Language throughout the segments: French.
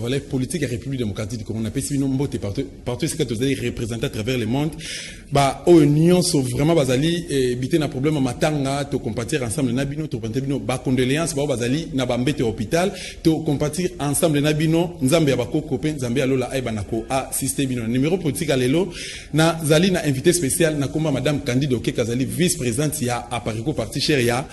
relève politique et République démocratique du Congo. On appelle ça une mbote partout c'est que vous allez représenter à travers le monde. Bah, aux unions sont vraiment basali et bité na problème matanga, to compatir ensemble nabino, to bino ba condoléances, ba basali na bambete hôpital, to compatir ensemble nabino, nzambe ya bako copain, nzambe ya lola aiba nako a système bino. Numéro politique à lelo, na zali na invité spécial na komba madame Candido Kazali, vice-présidente ya Apariko parti cher ya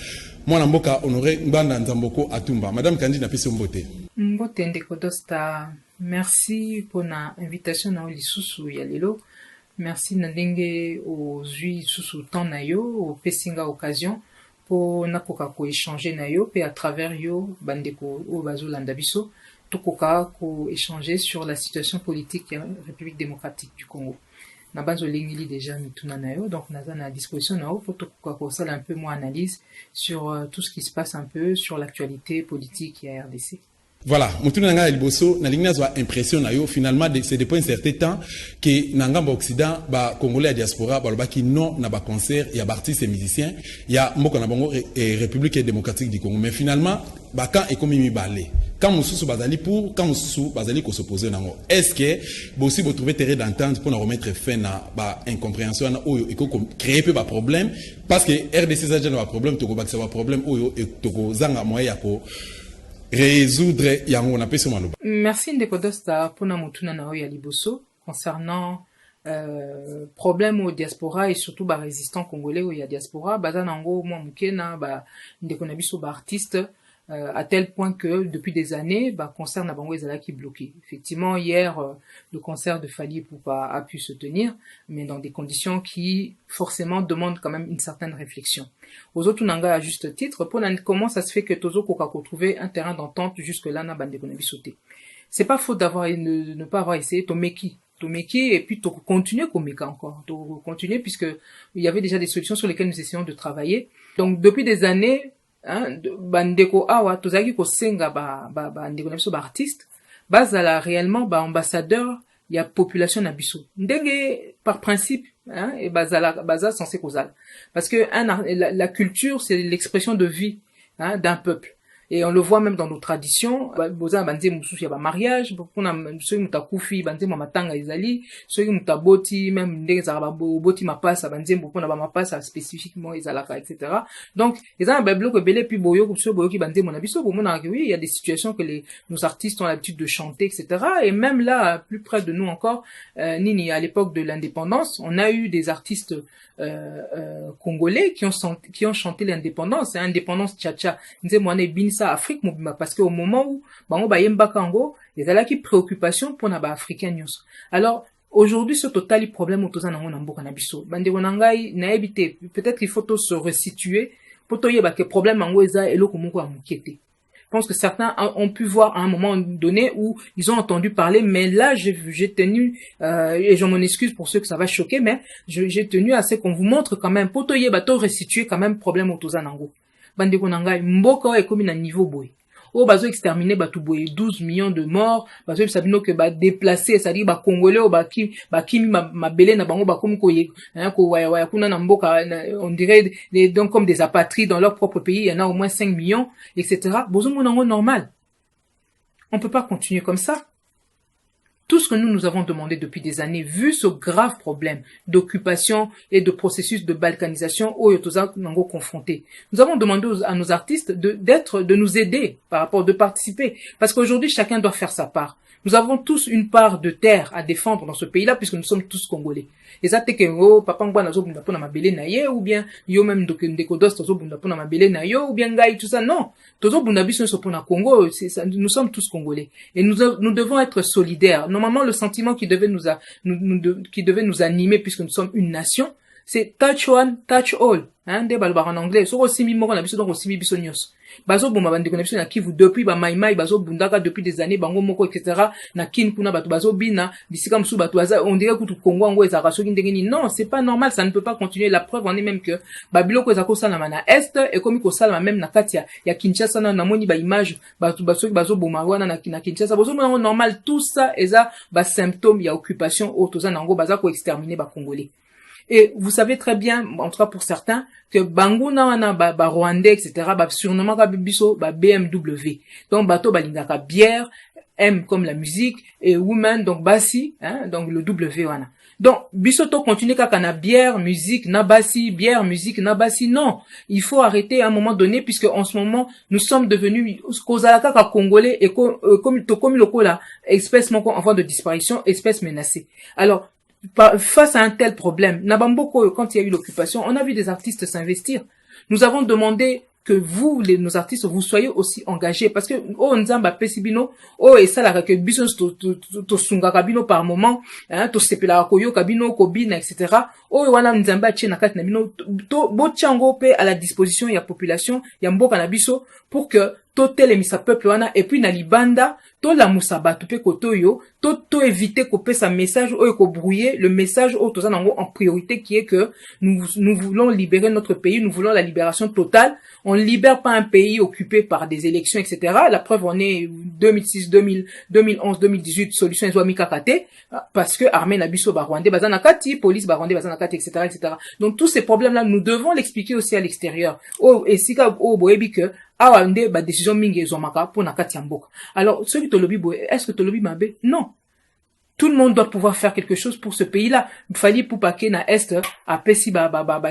Mwana mboka honoré Mbanda Nzamboko Atumba. Madame Kandi na pesi mbote. Mbote ndeko dosta. Merci pour na invitation na lisusu ya lelo. Merci na ndenge ozui susu temps na yo, o pesinga occasion pour na koka ko échanger na yo pe à travers yo bandeko o bazolanda biso to koka ko échanger sur la situation politique de la République démocratique du Congo. Na banzo lingili déjà mituna na yo, donc naza na disposition na yo pour to koka ça un peu moins analyse sur tout ce qui se passe un peu sur l'actualité politique à RDC. Voilà, mutuna nga liboso na lingna zo impression na yo finalement c'est depuis un certain temps que na ngamba occident ba congolais à diaspora ba lobaki non na ba concert ya ba artistes et musiciens ya mboko na bango et République démocratique du Congo mais finalement ba quand économie balé quand mususu bazali pour quand mususu bazali ko s'opposer nango est-ce que aussi vous trouvez terrain d'entente pour remettre fin na ba incompréhension na oyo et créer peu ba problème parce que RDC ça déjà ba problème to ko ba problème oyo et to ko zanga moya ko résoudre yango na peso maloba. Merci ndeko dosta pona mutuna na ya liboso concernant problème au diaspora et surtout ba résistant congolais au ya diaspora baza nango mwa mukena ba ndeko na biso ba artiste à tel point que depuis des années ba concert na bango ezala ki bloqué. Effectivement hier le concert de Fally Ipupa a pu se tenir mais dans des conditions qui forcément demandent quand même une certaine réflexion. Aux autres nanga à juste titre pour comment ça se fait que Tozo Koka trouver un terrain d'entente jusque là na bande konabi sauté. C'est pas faute d'avoir ne pas avoir essayé Tomeki et puis continuer Komeka encore, continuer puisque il y avait déjà des solutions sur lesquelles nous essayons de travailler. Donc depuis des années bandeko awa tozaki ko senga ba ndeko na biso ba artiste bazala réellement ba ambassadeur ya population na biso ndenge par principe et baza censé kozala parce que la culture c'est l'expression de vie d'un peuple et on le voit même dans nos traditions boza banze mususu ya ba mariage pona soki mutakufi banze matanga ezali soki mutaboti même ndenge za ba boti mapasa banze pona ba mapasa spécifiquement ezalaka etc. Donc ezana ba bloc belé puis boyo ki banze mona biso bomona que oui il y a des situations que nos artistes ont l'habitude de chanter etc. Et même là plus près de nous encore nini à l'époque de l'indépendance on a eu des artistes congolais qui ont chanté l'indépendance indépendance tcha nze mwana binisa Afrique mobima parce que au moment où bango bayemba kango ezala ki préoccupation pour na ba africain nyos. Alors aujourd'hui ce total problème autoza nango na mboka na biso bande konangai na ebité peut-être qu'il faut se resituer pour toyeba que problème ango eza eloko moko ya mukete. Je pense que certains ont pu voir à un moment donné où ils ont entendu parler, mais là, j'ai tenu, et je m'en excuse pour ceux que ça va choquer, mais j'ai tenu à ce qu'on vous montre quand même, pour toyer bateau restituer quand même problème au Tozanango. Bande konanga, mboko est comme un niveau boy. Oh, bazo exterminer batu boy 12 millions de morts, bazo sabino que ba déplacer, c'est-à-dire ba congolais ou ba kimi ma belé na bango ba comme ko waya kuna na mboka, on dirait donc comme des apatrides dans leur propre pays, il y en a au moins 5 millions, etc. Bozo monango normal. On peut pas continuer comme ça. Tout ce que nous avons demandé depuis des années, vu ce grave problème d'occupation et de processus de balkanisation où Yotoza Nango confronté. Nous avons demandé à nos artistes de nous aider par rapport, de participer. Parce qu'aujourd'hui, chacun doit faire sa part. Nous avons tous une part de terre à défendre dans ce pays-là puisque nous sommes tous Congolais. Et ça, t'es que, oh, papa ngwa nazo bunda pona mabele na ye, ou bien, yo même ndeko dos tozo bunda pona mabele na yo, ou bien gai, tout ça. Non. Tozo bunda biso so pona Congo, nous sommes tous Congolais. Et nous devons être solidaires. Normalement, le sentiment qui devait nous animer puisque nous sommes une nation, c'est touch one, touch all. Des balbar en anglais. So simi moko na biso donc simi biso nyos. Bazo bomba bande connexion na Kivu depuis ba maimai bazo bundaka depuis des années bango moko etc. na kin kuna batu bazo bina bisika musu batu baza on dirait que tout Congo ngo ezaka soki ndengeni non c'est pas normal ça ne peut pas continuer la preuve en est même que babiloko ezako sala na est et comme ko sala même na katia ya Kinshasa na moni ba image batu bazo bomba wana na Kinshasa bazo mona normal tout ça eza ba symptômes ya occupation autoza nango baza ko exterminer ba congolais. Et vous savez très bien, en tout cas pour certains, que Bango na wana ba Rwandais, etc., ba surnommant ka biso ba BMW. Donc bato balingaka bière, M comme la musique, et woman, donc bassi, hein, donc le W, wana. Donc, bisoto continue kaka na bière, musique, na bassi, bière, musique, na bassi. Non. Il faut arrêter à un moment donné, puisque en ce moment, nous sommes devenus, kozalaka ka congolais, et comme le kola, espèce moko en voie de disparition, espèce menacée. Alors, face à un tel problème, Nabamboko, quand il y a eu l'occupation, on a vu des artistes s'investir. Nous avons demandé que vous, nos artistes, vous soyez aussi engagés. Parce que, oh, nzamba pesibino, oh, et ça, la que bison, to sunga kabino par moment, hein, to sepela koyo kabino, kobina, etc. Oh, wana nzamba tche nakat nabino, to, bo tchango pe à la disposition, il y a population, il y a mboka nabiso, pour que, to telemisa peuple wana, et puis na libanda, to la musaba, to pe koto yo, to éviter qu'on paie sa message, ou qu'on brouiller le message, ou tout ça, en priorité, qui est que nous voulons libérer notre pays, nous voulons la libération totale. On ne libère pas un pays occupé par des élections, etc. La preuve, on est 2006, 2011, 2018, solution Ezwami Kakate, parce que armée Nabiso Barwande, Bazanakati, police Barwande, Bazanakati, etc., etc. Donc, tous ces problèmes-là, nous devons l'expliquer aussi à l'extérieur. Oh, et si, oh, boebi que, awande, ba décision mingi Ezwamaka, pour Nakati Amboka. Alors, ceux qui te lobby, est-ce que te lobby Mabé? Non. Tout le monde doit pouvoir faire quelque chose pour ce pays-là. Il fallait pour paquer na est, à Pessi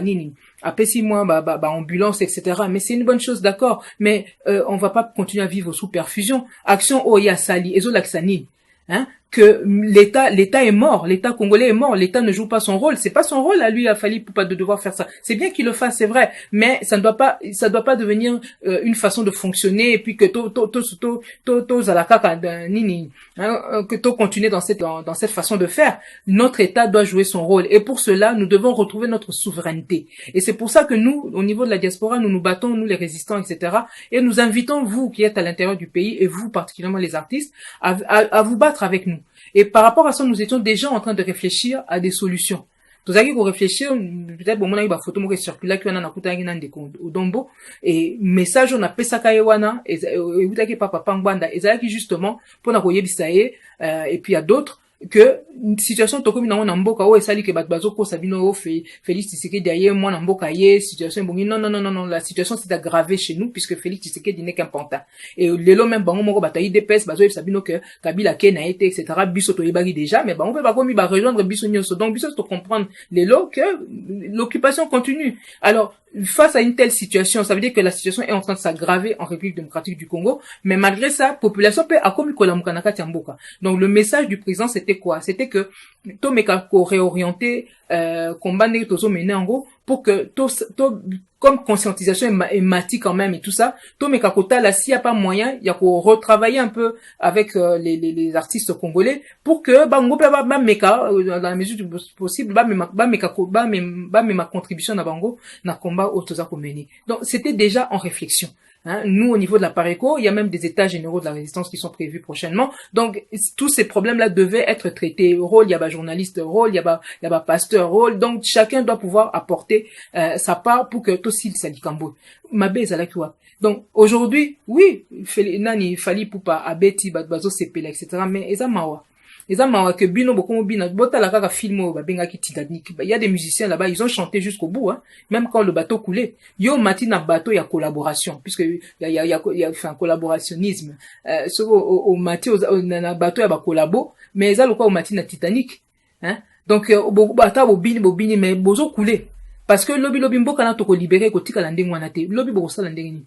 nini, à Pessi moi ambulance, etc. Mais c'est une bonne chose, d'accord. Mais on va pas continuer à vivre sous perfusion. Action Oya Sali, Ezolaksani, hein, que l'État est mort, l'État congolais est mort, l'État ne joue pas son rôle. C'est pas son rôle à lui, à Fali Poupa de devoir faire ça. C'est bien qu'il le fasse, c'est vrai, mais ça ne doit pas devenir une façon de fonctionner et puis que to zalaka nini, que to continuer dans cette façon de faire. Notre État doit jouer son rôle et pour cela, nous devons retrouver notre souveraineté. Et c'est pour ça que nous, au niveau de la diaspora, nous nous battons, nous les résistants, etc. Et nous invitons vous qui êtes à l'intérieur du pays et vous particulièrement les artistes à vous battre avec nous. Et par rapport à ça, nous étions déjà en train de réfléchir à des solutions. Tout ça qu'on réfléchir, peut-être bon, on a eu une photo qui circule qui on a nakuta ngina ndeko odombo et message on a pesaka yewana et vous avez papa pangwanda et ça qui justement pour na koyebisaye et puis il y a d'autres que situation to comme na mboka o esali ke batbazo ko sabino Félix Tshisekedi derrière moi na mboka ye situation bongi non la situation s'est aggravée chez nous puisque Félix Tshisekedi n'est qu'un pantin et lelo même bango moko batayi DPS bazo sabino que Kabila ke na été etc. biso to yebagi déjà mais bango pe ba komi ba rejoindre biso nyonso donc biso to comprendre lelo que l'occupation continue. Alors face à une telle situation, ça veut dire que la situation est en train de s'aggraver en République démocratique du Congo, mais malgré ça, population peut akomi kolamukanaka tiamboka. Donc le message du président c'était quoi? C'était que Tomeka ko réorienter combat né tozo mené en gros pour que comme conscientisation est mati quand même et tout ça, Tomeka kota là s'il y a pas moyen, il y a qu'on retravailler un peu avec les artistes congolais pour que bango ba meka dans la mesure du possible ba ma contribution na bango na combat au toza komeni. Donc c'était déjà en réflexion. Hein, nous, au niveau de la Pareco, il y a même des états généraux de la résistance qui sont prévus prochainement. Donc, tous ces problèmes-là devaient être traités. Rôle, il y a pas journaliste, rôle, il y a pas pasteur, rôle. Donc, chacun doit pouvoir apporter sa part pour que tout s'il s'alikambo. Mabé zalakiwa. Donc, aujourd'hui, oui, nani fali poupa abeti badbazo sepele, etc. Mais eza mawa. Ezama que bino bokomo bina bota la kaka film ba benga ki Titanic. Il y a des musiciens là-bas, ils ont chanté jusqu'au bout hein, même quand le bateau coulait. Yo matina bateau il y a collaboration puisque il y a fait un collaborationnisme. Au matin na bateau il y a ba collabo, mais ça le quoi au matina Titanic hein. Donc bata bobini mais bozo couler parce que lobby mboka na to ko libérer ko tika la ndengwana te. Lobby bo ça la ndengini.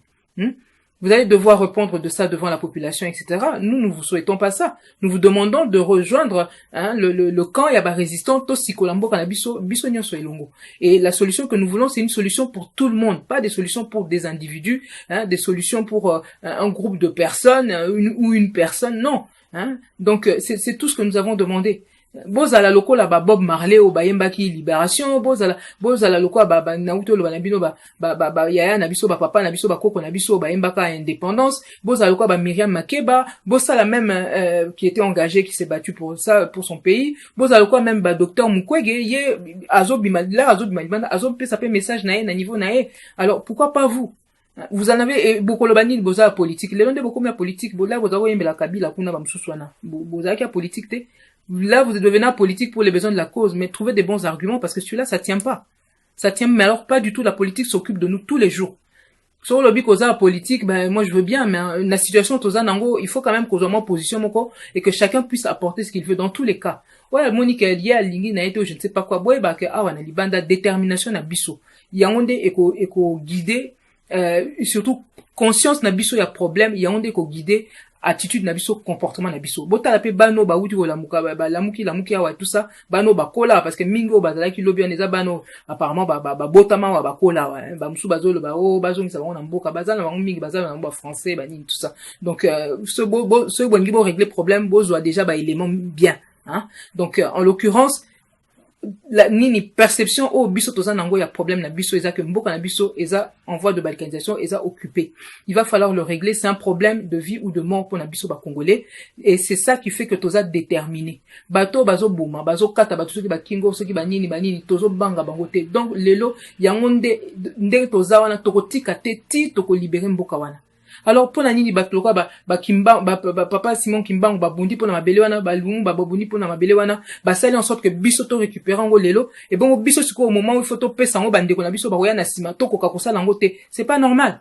Vous allez devoir répondre de ça devant la population, etc. Nous ne vous souhaitons pas ça. Nous vous demandons de rejoindre le camp Yaba résistant Tosikolambo Kanabiso Bisonyoso Elongo. Et la solution que nous voulons, c'est une solution pour tout le monde, pas des solutions pour des individus, des solutions pour un groupe de personnes ou une personne, non. Donc c'est tout ce que nous avons demandé. Bozala loko la ba Bob Marley o ba yembaki libération bozala loko ba nauto lo banabino ba yaya na biso ba papa na biso ba koko na biso ba yembaka indépendance bozala loko ba Myriam Makeba bozala même qui était engagé qui s'est battu pour ça pour son pays bozala loko même ba docteur Mukwege ye azobima pe ça peut message na niveau na alors pourquoi pas vous? Vous en avez beaucoup le banil boza politique les londe beaucoup mais politique bola boza yembela Kabila kuna ba msuswana boza ki politique te. Là, vous êtes devenu politique pour les besoins de la cause, mais trouvez des bons arguments parce que celui-là, ça tient pas. Ça tient, mais alors pas du tout. La politique s'occupe de nous tous les jours. sur le but causa politique, ben moi je veux bien, mais la situation toza nango, il faut quand même qu'on position moko et que chacun puisse apporter ce qu'il veut dans tous les cas. Ouais, Monique lié à lingi na été je ne sais pas quoi. Boy ba que awa na libanda détermination na biso. Yangonde eko guider surtout conscience na biso ya problème, yangonde eko guider attitude na biso comportement na biso botala pe bano ba uti ko lamuka ba lamuki awa tout ça bano ba kola parce que mingo bazala ki lobi neza bano apparemment ba botama wa ba kola wa ba musu bazolo ba o bazongisa ba na mboka bazala ba mingi bazala na ba français ba ni tout ça donc ce bongi bo régler problème bo zo déjà ba élément bien hein donc en l'occurrence la nini perception au biso toza nango ya problème na biso eza que mboka na biso eza en voie de balkanisation eza occupé. Il va falloir le régler, c'est un problème de vie ou de mort pour na biso ba congolais et c'est ça qui fait que toza déterminé. Bato bazo boma, bazo kata bato soki ba kingo soki ba nini tozo banga bango te. Donc lelo yango nde toza wana tokotika te ti toko libérer mboka wana. Alors pour la nini bakloka ba kimba papa Simon Kimbangu ba bundi pour na mabele wana ba lungu ba bundi pour na mabele wana ba sali en sorte que biso to récupérer ngo lelo et bon biso siko au moment où il faut to pesa ngo bande ko na biso ba roya na sima to ko ka kosala ngo te, c'est pas normal.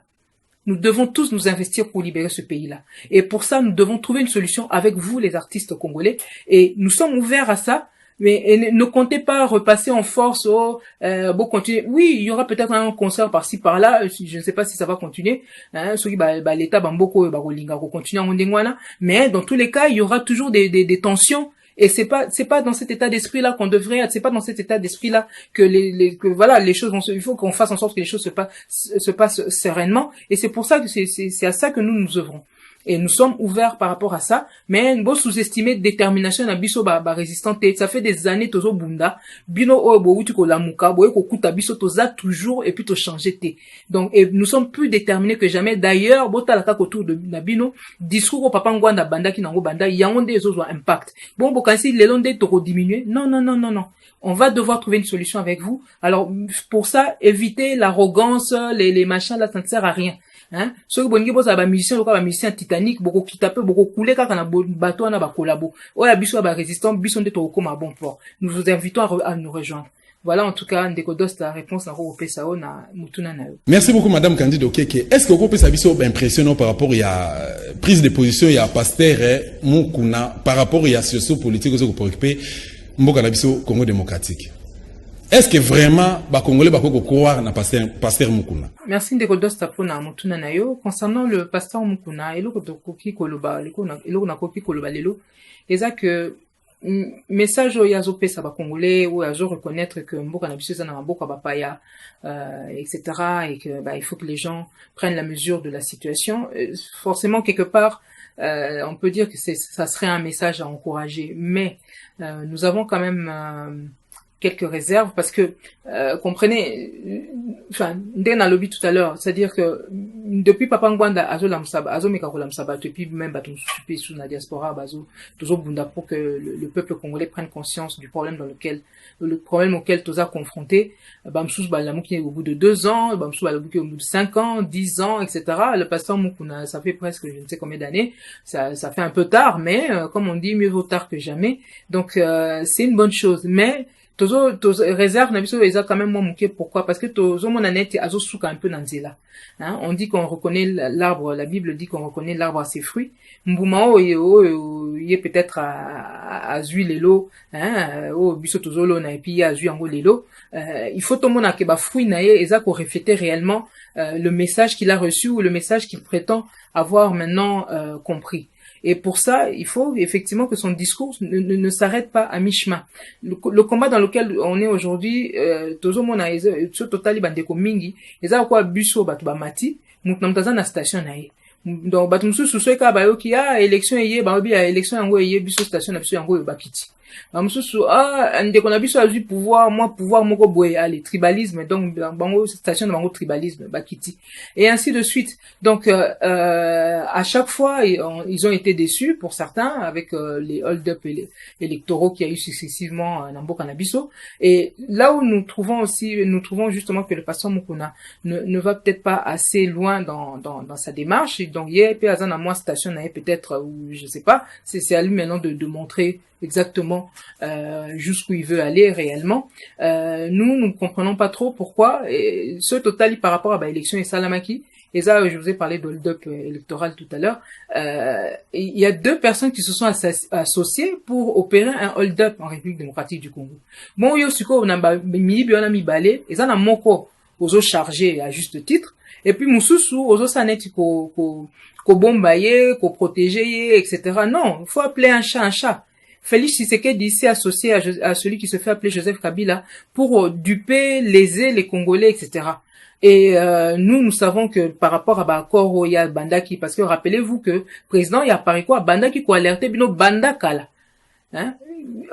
Nous devons tous nous investir pour libérer ce pays-là. Et pour ça, nous devons trouver une solution avec vous, les artistes congolais. Et nous sommes ouverts à ça. Mais ne comptez pas repasser en force bon continuer. Oui, il y aura peut-être un concert par-ci par-là, je ne sais pas si ça va continuer hein, ceux qui l'état bamboko ba rolinga ko continuer en ndengwana, mais dans tous les cas, il y aura toujours des tensions et c'est pas dans cet état d'esprit-là qu'on devrait être, c'est pas dans cet état d'esprit-là que voilà, les choses il faut qu'on fasse en sorte que les choses se passent sereinement et c'est pour ça que c'est à ça que nous œuvrons. Et nous sommes ouverts par rapport à ça, mais nous sous-estimer détermination na biso ba résistante. Ça fait des années tozo bunda, bino o bo uti ko lamuka, bo ko kuta biso toza toujours et puis to changer té. Donc et nous sommes plus déterminés que jamais. D'ailleurs, bota la autour de na bino, discours au papa ngwanda banda ki nango banda yangonde ezo impact. Bon bokansi lelonde to diminuer. Non. On va devoir trouver une solution avec vous. Alors pour ça, évitez l'arrogance, les machins là, ça ne sert à rien. Hein ceux bongi boza ba musicien Titanic boko kitape boko couler kaka na bateau na ba collabo oya biso ba résistant biso nde to koma bon port. Nous vous invitons à nous rejoindre. Voilà en tout cas ndeko dos la réponse na ko pesa o na mutuna na yo. Merci beaucoup madame Candido Okeke. Est-ce que vous pouvez biso impressionnant par rapport à prise de position ya pasteur Mukuna par rapport à socio politique que vous préoccupez mboka na biso Congo démocratique? Est-ce que vraiment ba Congolais ba ko croire na pasteur Mukuna? Merci ndeko dosta pona mutuna na yo concernant le pasteur Mukuna eloko to koki koloba eloko na koki koloba lelo eza que message o yazo pesa ba Congolais ou yazo reconnaître que mboka na biso za na mboka ba paya etc. et que il faut que les gens prennent la mesure de la situation forcément quelque part on peut dire que ça serait un message à encourager mais nous avons quand même quelques réserves parce que comprenez enfin ndena lobby tout à l'heure c'est-à-dire que depuis papa ngwanda azo meka ko lamsaba depuis même bato supi sous la diaspora bazo toujours bunda pour que le peuple congolais prenne conscience du problème auquel toza confronté bamsous balamuki au bout de 2 ans bamsous balamuki au bout de 5 ans 10 ans etc. Le pasteur Mukuna ça fait presque je ne sais combien d'années ça fait un peu tard mais comme on dit mieux vaut tard que jamais donc c'est une bonne chose mais tozo réserve na biso eza quand même moi muke pourquoi parce que tozo mon anete azo suka un peu nanzela hein on dit qu'on reconnaît l'arbre la Bible dit qu'on reconnaît l'arbre à ses fruits mbuma y est peut-être à zui lelo hein o biso tozo lo na et puis à zui ango lelo il faut to mona ke ba fruit na ye eza ko refléter réellement le message qu'il a reçu ou le message qu'il prétend avoir maintenant compris. Et pour ça, il faut effectivement que son discours ne s'arrête pas à mi-chemin. Le combat dans lequel on est aujourd'hui, tozo mona ce totali bandeko mingi, eza kwa biso batu ba mati, mutnamtaza na station na ye. Donc batu mususu soeka ba yo ki élection yé ba obi a élection yango yé biso station na biso yango ba kiti. Mususu ndeko na biso azu pouvoir moko boye allez tribalisme donc bango station de bango tribalisme bakiti et ainsi de suite donc à chaque fois ils ont été déçus pour certains avec les hold-up électoraux qu'il y a eu successivement dans Mboka na biso et là où nous trouvons justement que le pasteur Mukuna ne va peut-être pas assez loin dans sa démarche donc il y a peut-être moi station na peut-être ou je sais pas c'est à lui maintenant de montrer exactement jusqu'où il veut aller réellement. Nous ne comprenons pas trop pourquoi ce total par rapport à l'élection et Salamaki et ça, je vous ai parlé de hold-up électoral tout à l'heure, il y a 2 personnes qui se sont associées pour opérer un hold-up en République démocratique du Congo. Bon, yo suko on a mi balé, et ça na moko ozo chargé à juste titre, et puis mususu ozo saneti ko bombaye, ko protéger, etc. Non, il faut appeler un chat un chat. Félix Tshisekedi s'est associé à celui qui se fait appeler Joseph Kabila pour duper, léser les Congolais, etc. Et nous savons que par rapport à l'accord il y a Bandaki, parce que rappelez-vous que président il y a pareil quoi Bandaki ko alerté bino Bandakala. Hein?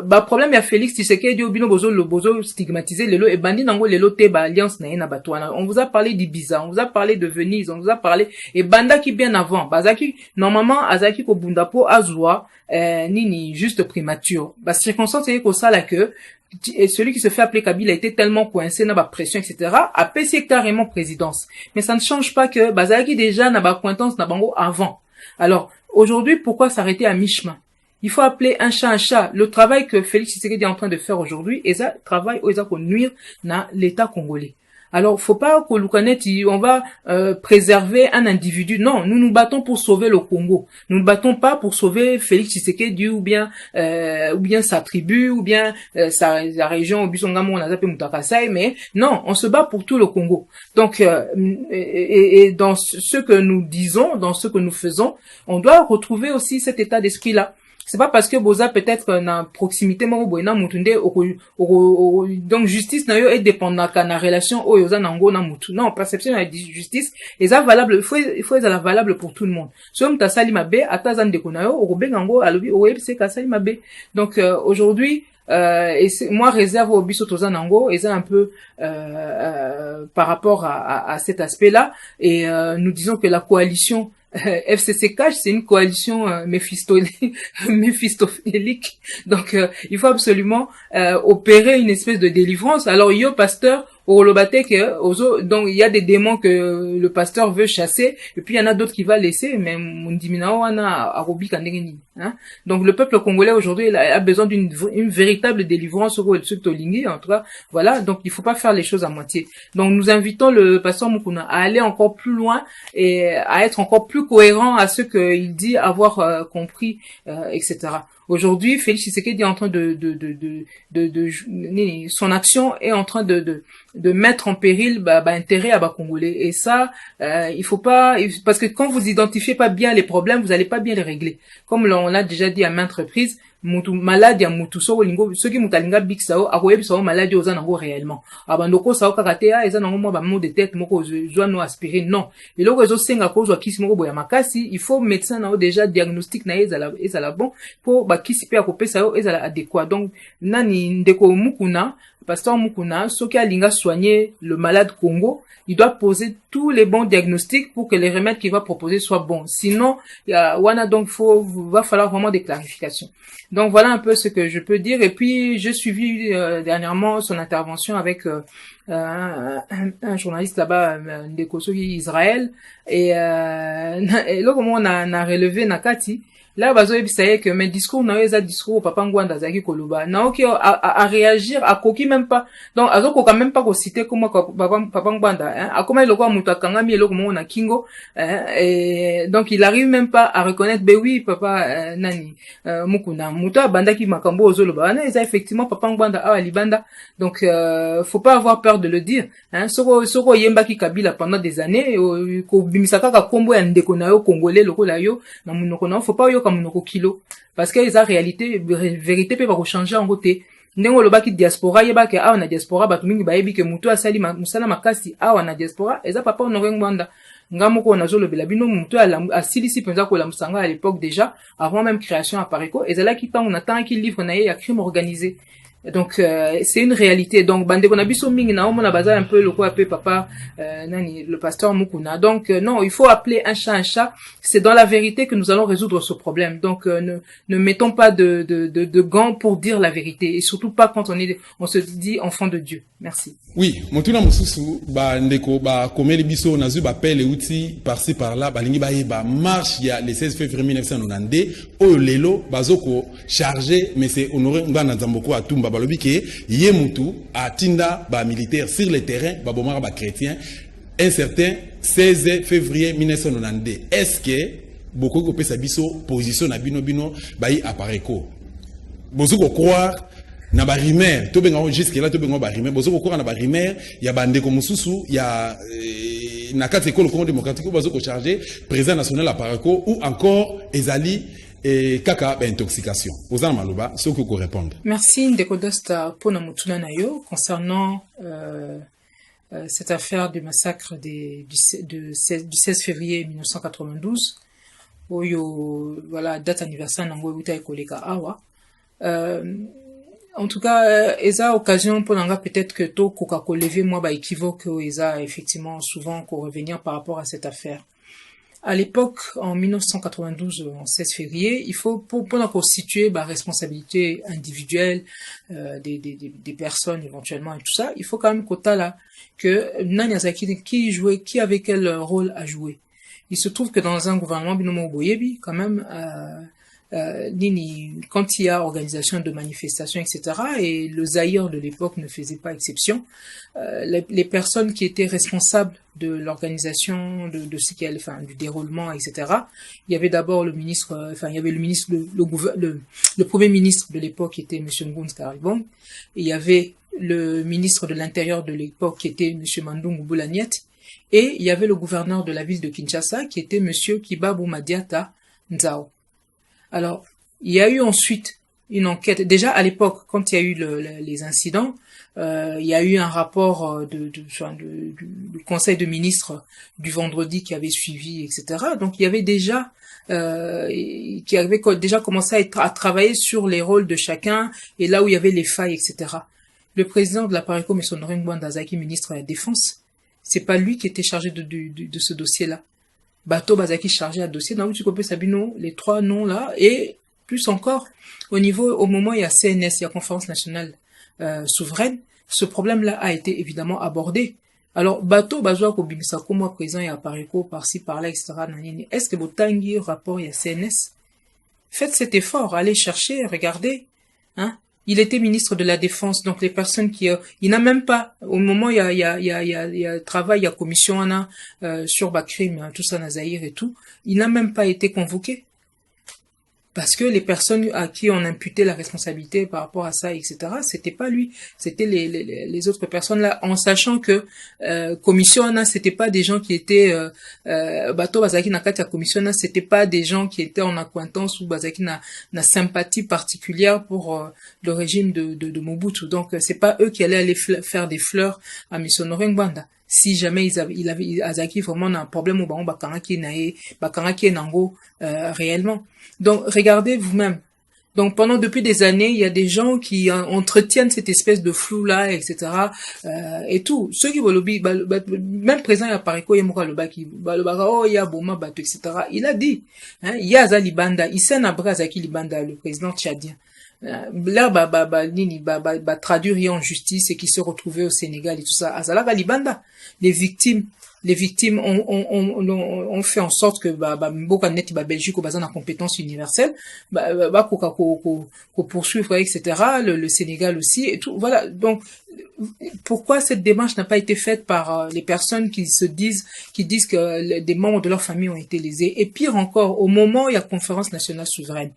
Bah problème ya Félix Tshisekedi bino bozo stigmatiser lelo et bandi nango lelo te ba alliance na batwana. On vous a parlé d'Ibiza, on vous a parlé de Venise, on vous a parlé et Bandaki bien avant. Bazaki normalement azaki ko bundapo azwa nini juste primature. Bah circonstance c'est que ça là que et celui qui se fait appeler Kabila a été tellement coincé dans la pression, etc. a passé carrément présidence. Mais ça ne change pas que Bazaki déjà n'a pas pointance n'a bango avant. Alors, aujourd'hui, pourquoi s'arrêter à mi-chemin? Il faut appeler un chat un chat. Le travail que Félix Tshisekedi est en train de faire aujourd'hui, et ça, travail, où il nuire dans l'État congolais. Alors, faut pas qu'au Lukaneti, on va préserver un individu. Non, nous nous battons pour sauver le Congo. Nous ne battons pas pour sauver Félix Tshisekedi ou bien sa tribu ou bien sa région Bisongamo, on a appelé Mutakasai, mais non, on se bat pour tout le Congo. Donc, et dans ce que nous disons, dans ce que nous faisons, on doit retrouver aussi cet état d'esprit-là. C'est pas parce que boza peut-être na proximité mo boina mutunde donc justice na yo est dépendant na relation o yoza nango na mutu. Non, perception de justice est valable, il faut être valable pour tout le monde. So mta sali mabe ataza ndeko na yo obengango alobi o yebse ka sali mabe. Donc aujourd'hui et moi réserve au biso toza nango et ça un peu par rapport à cet aspect-là et nous disons que la coalition FCC-CAJ, c'est une coalition méphistophélique. Donc, il faut absolument opérer une espèce de délivrance. Alors, yo, pasteur, donc il y a des démons que le pasteur veut chasser, et puis il y en a d'autres qui va laisser, mais hein? Donc le peuple congolais aujourd'hui a besoin d'une véritable délivrance en tout cas, voilà, donc il faut pas faire les choses à moitié. Donc nous invitons le pasteur Mukuna à aller encore plus loin et à être encore plus cohérent à ce qu'il dit avoir compris, etc. Aujourd'hui, Félix Tshisekedi est en train son action est en train de mettre en péril intérêt à Congolais. Et ça, il faut pas, parce que quand vous identifiez pas bien les problèmes, vous allez pas bien les régler. Comme on l'a déjà dit à maintes reprises, mutu malade ya mutu so lingo ceux qui mutalinga big sao akoyebi sao malade oza nango réellement abandoko sao kakatea eza nango mwa ba mot de tête moko zo no aspirer non eloko ezo senga ko zo kisi moko boya makasi il faut médecin na déjà diagnostic na ezala bon pour ba kisi pe akopesa yo ezala adéquat. Donc nani ndeko Mukuna pasteur Mukuna soki alinga soigner le malade Congo, il doit poser tous les bons diagnostics pour que les remèdes qu'il va proposer soient bons. Sinon, va falloir vraiment des clarifications. Donc voilà un peu ce que je peux dire. Et puis j'ai suivi dernièrement son intervention avec un journaliste là-bas, Ndekosoki Israël, et là comment on a relevé Nakati. Là, bazo ebisaye que mes discours na eza discours papa Ngwanda zaki koloba na oki à réagir à koki même pas. Donc azoko quand même pas ko citer comme papa Ngwanda hein a comment iloko mutu akangami eloko mo na kingo et donc il arrive même pas à reconnaître ben oui papa nani Mukuna mutu bandaki makambo ozoloba na eza effectivement papa Ngwanda a libanda. Donc faut pas avoir peur de le dire hein soko yembaki Kabila pendant des années ko bimisaka ka kombo ya ndeko na yo congolais lokola yo na munoko na faut pas comme nos kilo parce que la vérité peut pas changer en côté ndengo lobaki diaspora yeba ke awa na diaspora batu mingi bayebi ke mutu asali musala makasi awa na diaspora eza papa Honoré Ngwanda ngamoko na zolo bela bino mutu asilisi penza ko la musanga à l'époque déjà avant même création à Pareco ezala ki tant on attend qu'il livre na ya crime organisé. Donc c'est une réalité. Donc bande qu'on a biso mingi na on a bazar un peu le quoi appelé papa nani le pasteur Mukuna. Donc non, il faut appeler un chat un chat. C'est dans la vérité que nous allons résoudre ce problème. Donc ne mettons pas de gants pour dire la vérité et surtout pas quand on se dit enfant de Dieu. Merci. Oui, motuna mususu ba ndeko ba komeli biso nazu ba pele outil par-ci par-là ba lingi ba marche ya le 16 février 1992 o lelo bazoko chargé mais c'est Honoré Ngwanda Nzamboko Atumba balobi ke yemutu atinda ba militaire sur le terrain ba bomara ba chrétien un certain 16 février 1992 est-ce que beaucoup de pesa biso position na bino bayi appareil ko bozo ko croire na ba rumeur to benga jusque là to benga ba rumeur bozo ko croire na ba rumeur ya bande ko mususu ya na kati école Congo démocratique bozo ko charger président national appareil ko ou encore ezali et kaka ba intoxication boza maloba ce que ko répondre. Merci Ndeko Dosta pour na mutuna na yo concernant cette affaire du massacre du 16 février 1992. Voilà, date anniversaire nango uta ekoleka awa. En tout cas, eza occasion pour nanga peut-être que to koka ko lever moi ba équivoque eza effectivement souvent ko revenir par rapport à cette affaire. À l'époque, en 1992, en 16 février, il faut pour constituer la responsabilité individuelle des personnes éventuellement et tout ça, il faut quand même quota là que Nanyazaki qui avait quel rôle à jouer. Il se trouve que dans un gouvernement binomo boyebi, quand même, quand il y a organisation de manifestations, etc., et le Zaïre de l'époque ne faisait pas exception, les personnes qui étaient responsables de l'organisation de ce qui allait, enfin, du déroulement, etc., il y avait d'abord le ministre, enfin, il y avait le ministre, le premier ministre de l'époque qui était M. Ngounz Karibong, et il y avait le ministre de l'Intérieur de l'époque qui était M. Mandungu Boulaniet, et il y avait le gouverneur de la ville de Kinshasa qui était Monsieur Kibabu Madiata Nzao. Alors, il y a eu ensuite une enquête. Déjà à l'époque, quand il y a eu les incidents, il y a eu un rapport du Conseil de ministres du vendredi qui avait suivi, etc. Donc il y avait déjà qui avait déjà commencé à travailler sur les rôles de chacun et là où il y avait les failles, etc. Le président de la Pareco, M. Noring Bwandazaki, ministre de la Défense, c'est pas lui qui était chargé de ce dossier-là. Bato Bazaki chargé à dossier, dans tu copies Sabino, les trois noms là, et plus encore, au moment où il y a CNS, il y a Conférence Nationale Souveraine, ce problème-là a été évidemment abordé. Alors, Bato Bazoa Kobimisa, comme moi présent, il y a Pareco, par-ci, par-là, etc., est-ce que votre tangi rapport, il y a CNS? Faites cet effort, allez chercher, regardez, hein. Il était ministre de la Défense, donc les personnes il n'a même pas, au moment où il y a travail, il y a commission, sur Bakrim, tout ça, Nazaïr et tout, il n'a même pas été convoqué. Parce que les personnes à qui on imputait la responsabilité par rapport à ça, etc., c'était pas lui, c'était les autres personnes là, en sachant que commission c'était pas des gens qui étaient Bato Bazaki Nakati à commission c'était pas des gens qui étaient en acquaintance ou Bazaki na sympathie particulière pour le régime de Mobutu. Donc c'est pas eux qui allaient aller faire des fleurs à Missonoring Banda. Si jamais il avait Azaki vraiment un problème au baron Bakaraki Nango réellement. Donc regardez vous-même. Donc depuis des années, il y a des gens qui entretiennent cette espèce de flou là, etc. Et tout. Ceux qui veulent même présent il y a Pariko Yemoka le baki, oh il y a Boma Bato, etc. Il a dit, hein, il y a Azali Banda, il s'en a Azaki Libanda, le président tchadien. Là traduire en justice et qui se retrouvait au Sénégal et tout ça. Azala Libanda, les victimes on fait en sorte que mboka net Belgique au bazan en compétence universelle ko poursuivre, etc. le Sénégal aussi et tout. Voilà. Donc pourquoi cette démarche n'a pas été faite par les personnes qui disent que des membres de leur famille ont été lésés? Et pire encore, au moment où il y a conférence nationale souveraine,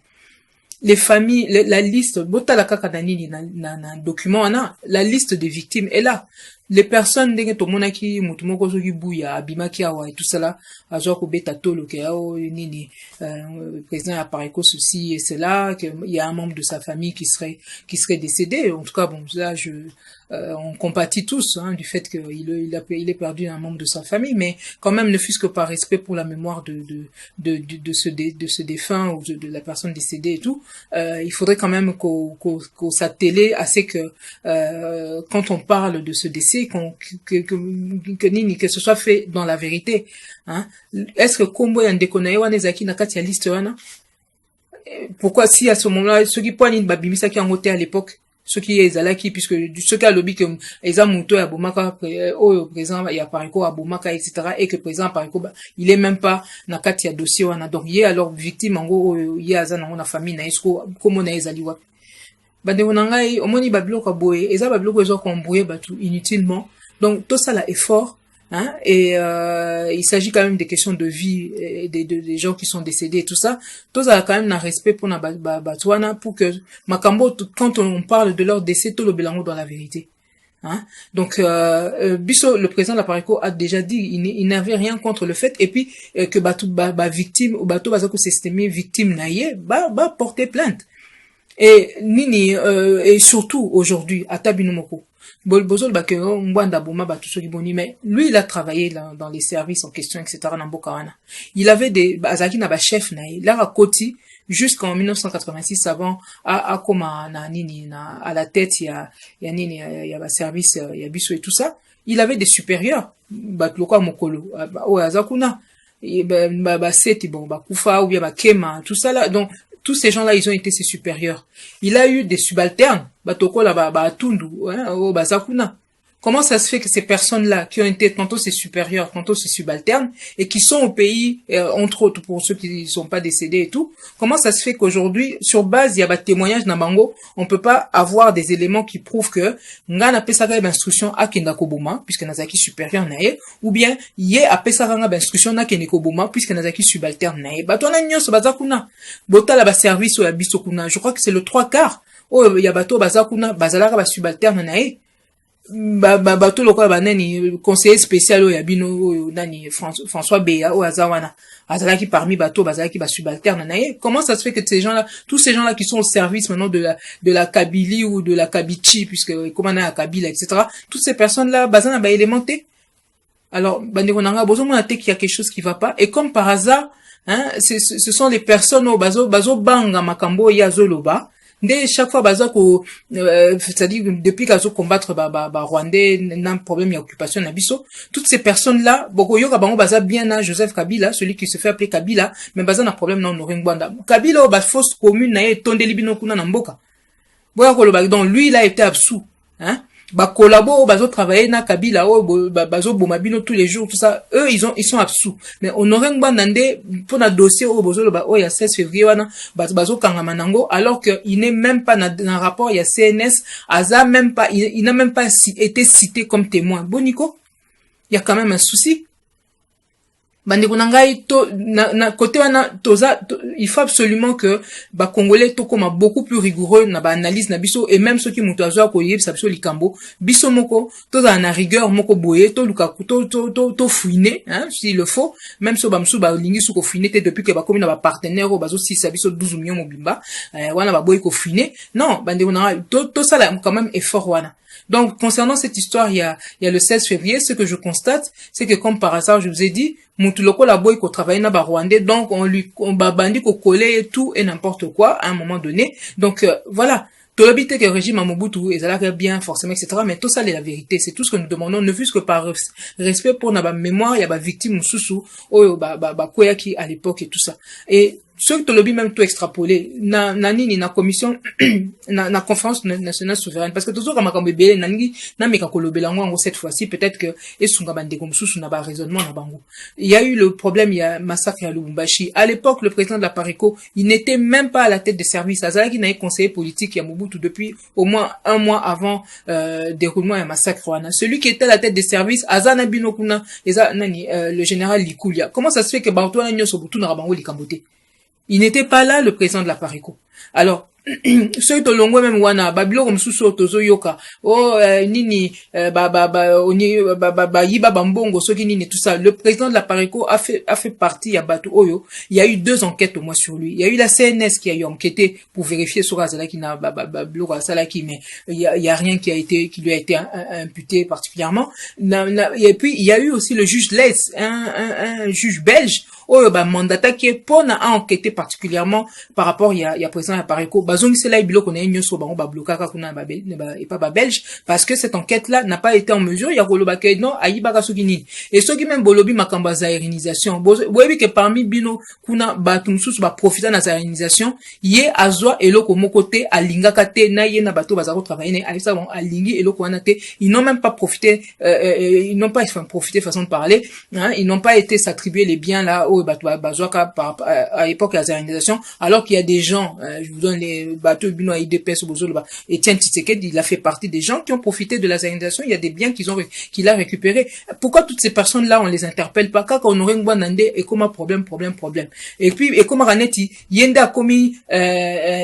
les familles, la liste, bota kaka danini na document la liste des victimes est là. Les personnes denge to monaki mutumoko zoki buya abimaki awa et tout ça là azo ko beta tolo ke ao nini président a Pareco ceci et cela, qu'il y a un membre de sa famille qui serait décédé. En tout cas bon, là on compatit tous du fait qu'il est perdu un membre de sa famille, mais quand même ne fût-ce que par respect pour la mémoire de ce défunt ou de la personne décédée et tout, il faudrait quand même qu'on s'attelle à ce que quand on parle de ce décès que ce soit fait dans la vérité, hein. Est-ce que Kombo Yandekonae Wanezaki Nakati ya liste wana? Pourquoi si à ce moment-là ceux qui poignent babimisa qui en voté à l'époque, ceux qui ezalaki, puisque ceux qui a lobby que ezamuto ya bomaka au présent il y a Pareco à bomaka, etc., et que présent Pareco il est même pas nakati ya dossier wana. Donc il y a alors victime en gros il y a azana na famille na esko comment na ezali wapi bande onangai omoni babilo ka boye eza babilo ko ezo kombouye batu inutilement. Donc tout ça là effort, hein, et il s'agit quand même des questions de vie et des gens qui sont décédés et tout ça. Tous a quand même un respect pour na batouana pour que makambo quand on parle de leur décès tout le belango dans la vérité. Hein? Donc Bisso, le président de la Pareco a déjà dit il n'avait rien contre le fait et puis que victime ou bateau bazako s'estimer victime naie porter plainte. Et nini et surtout aujourd'hui à Tabinomoko Bolbozol que Mbanda Boma tout ce qui boni, mais lui il a travaillé dans les services en question etc. Il avait des Azaki na ba chef naie là à Koti jusqu'en 1986 avant à la tête il y a ba service il y a Bisso et tout ça, il avait des supérieurs batloko mokolo o azakuna et seti bon kufa ou bien kema tout ça là. Donc tous ces gens-là, ils ont été ses supérieurs. Il a eu des subalternes, batoko la atundu, au bazakuna. Comment ça se fait que ces personnes-là, qui ont été tantôt ses supérieurs, tantôt ses subalternes, et qui sont au pays, entre autres pour ceux qui ne sont pas décédés et tout, comment ça se fait qu'aujourd'hui, sur base, il y a des témoignages n'abango, on peut pas avoir des éléments qui prouvent que nga na pesaka instruction à kendako boma, puisque nazaki supérieur nae, ou bien yé a pesaka nga instruction na kendako boma, puisque nazaki subalterne nae. Bato na nyonso bazakuna, bota la ba service ou ya biso kuna. Je crois que c'est le 3/4. Oh, ya bato bazakuna, bazalaka ba subalterne nae. Bato lokola banani conseiller spécial ya bino nani François Beya o azawana azalaki parmi bato bazalaki ba subalterne nae. Comment ça se fait que ces gens-là, tous ces gens-là qui sont au service maintenant de la Kabylie ou de la Kabylie puisque comment on a Kabila etc. Toutes ces personnes-là bazana ba élémenté. Alors bandeko nanga bozo mona te qu'il y a quelque chose qui va pas et comme par hasard hein ce sont les personnes au bazo banga makambo ya zoloba. Dès chaque fois bazako c'est-à-dire depuis qu'azo combattre Rwandais n'a problème y occupation na biso, toutes ces personnes là boko yoka bango baza bien na Joseph Kabila, celui qui se fait appeler Kabila, mais baza na problème na Ngwanda Kabila ba fausse commune na ye tondeli bino kuna na mboka boya ko lo donc lui il a été absous hein ba collabo bazo travailler na Kabila bazo bomabino tous les jours tout ça, eux ils sont absous, mais honoré Ngwandande pour na dossier bozo il y a 16 février wana bazo kangama nango alors que il n'est même pas dans rapport il y a CNS aza même pas il n'a même pas été cité comme témoin. Boniko il y a quand même un souci. Bandeko nangai to na côté wana toza il faut absolument que ba congolais to comme beaucoup plus rigoureux na ba analyse na biso et même ceux qui mutu azwa ko yebisa biso likambo biso moko toza na rigueur moko boye to luka to fouiner hein s'il le faut, même so ba msu ba lingi su ko fouiner te depuis que ba komi na ba partenaire o bazo 6 biso 12 millions mobimba wana ba boy ko fouiner non bandeko nangai to ça là quand même effort wana. Donc, concernant cette histoire, il y a le 16 février, ce que je constate, c'est que comme par hasard, je vous ai dit, Moutuloko la boy ko travaille na ba Rwandais, donc on bandi ko coller tout et n'importe quoi à un moment donné. Donc, voilà. Tout l'habité que le régime à Mobutu est là bien, forcément, etc. Mais tout ça, c'est la vérité. C'est tout ce que nous demandons, ne fût-ce que par respect pour notre mémoire, il y a ba victime Moussoussou, Koyaki à l'époque et tout ça. Et, ce que le même tout extrapolé na commission na conférence nationale souveraine parce que toujours comme bébé nangi na meka kolobela ngo cette fois-ci peut-être que esunga bande comme sous na ba raisonnement na bango. Il y a eu le problème, il y a massacre à Lubumbashi. À l'époque le président de la Pareco, il n'était même pas à la tête des services. Azaki n'a conseiller politique ya Mobutu depuis au moins un mois avant déroulement et massacre wana. Celui qui était à la tête des services Azana Binokuna le général Likulia. Comment ça se fait que Bartoana Nyoso Butu na bango likambote? Il n'était pas là, le président de la Pareco. Alors, ceux de longo même wana babilo comme sous tozo yoka nini yiba bambongo soki nini tout ça. Le président de la Pareco a fait partie ya Batu Oyo. Il y a eu 2 enquêtes au moins sur lui. Il y a eu la CNS qui a eu enquêté pour vérifier sur Azalaki na babilo Salaki, mais il y a rien qui lui a été imputé particulièrement. Et puis il y a eu aussi le juge Les, un juge belge mandata qui est pour à enquêter particulièrement par rapport il y a président la Pareco bazongi c'est là ibilo connaît nyoso bango ba blokaka kuna et pas belge parce que cette enquête là n'a pas été en mesure il y a koloba ke non ayiba sokini et soki même bolobi makamba za irénisation boyebi que parmi bino kuna batumsusu ba profiter na za irénisation ye azwa eloko mokote alingaka te na ye na bato bazako travailler na ça bon alingi eloko wana te, ils n'ont même pas profité ils n'ont pas profité façon de parler hein, ils n'ont pas été s'attribuer les biens là à l'époque la zéronisation, alors qu'il y a des gens, je vous donne les bateaux bino IDPS Etienne Tshisekedi, il a fait partie des gens qui ont profité de la zéronisation. Il y a des biens qu'il a récupérés. Pourquoi toutes ces personnes là on les interpelle pas? Quand on aurait un et comment problème. Et puis et comment Raneti yenda komi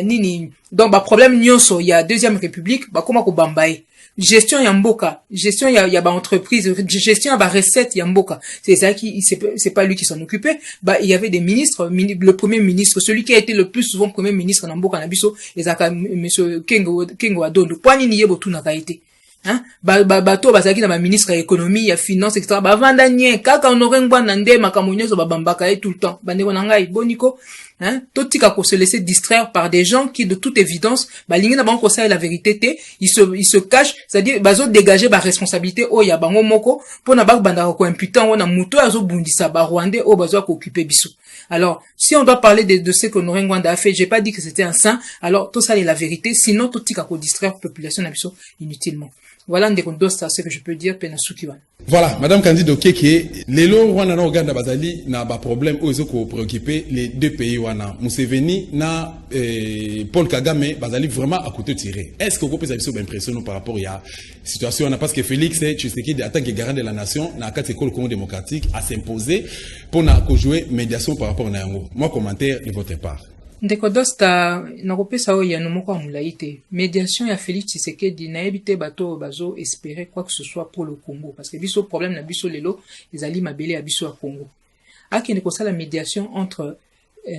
nini donc problème nyonso il y a deuxième république comment ko bambaye gestion ya mboka, gestion ya ba entreprise, gestion ya ba recette ya mboka. C'est ça qui c'est pas lui qui s'en occupait. Il y avait des ministres, le premier ministre, celui qui a été le plus souvent premier ministre na mboka na biso, ezaka monsieur Kengo Adondo. Poani ni yebo tu na kaité. Hein bato bazaki na ba ministre ya économie ya finance etc. Vanda nye kaka onorengwa na nde makamonyezo babambaka tout le temps bandeko na ngai boniko hein totika ko se laisser distraire par des gens qui de toute évidence balingi na banko ça la vérité té ils se cachent, c'est-à-dire bazo dégager ba responsabilité o ya bango moko pona ba banda ko imputant wana muto azo bundisa ba rwandais o bazo ko occuper biso. Alors si on doit parler de ce que Norengwanda a fait, j'ai pas dit que c'était un saint, alors tout ça est la vérité, sinon totika ko distraire population na biso inutilement. Voilà ce que je peux dire penasukiwa. Voilà, madame Candido Keke, lelo wana na Uganda bazali na ba problème ozo ko préoccuper les deux pays wana. Museveni na Paul Kagame bazali vraiment à côté tiré. Est-ce que vous pouvez avoir l'impression par rapport à situation parce que Félix Tshisekedi en tant que garant de la nation na quatre écoles Congo démocratique a s'imposer pour na jouer médiation par rapport na yango. Moi commentaire de votre part. Ndeko dosta nakopesa oyo ya nomoko amulai te. Médiation ya Félix Tshisekedi na ebite bato bazo espérer quoi que ce soit pour le Congo parce que biso problème na biso lelo ezali mabele ya biso ya Congo. Akende ko sala médiation entre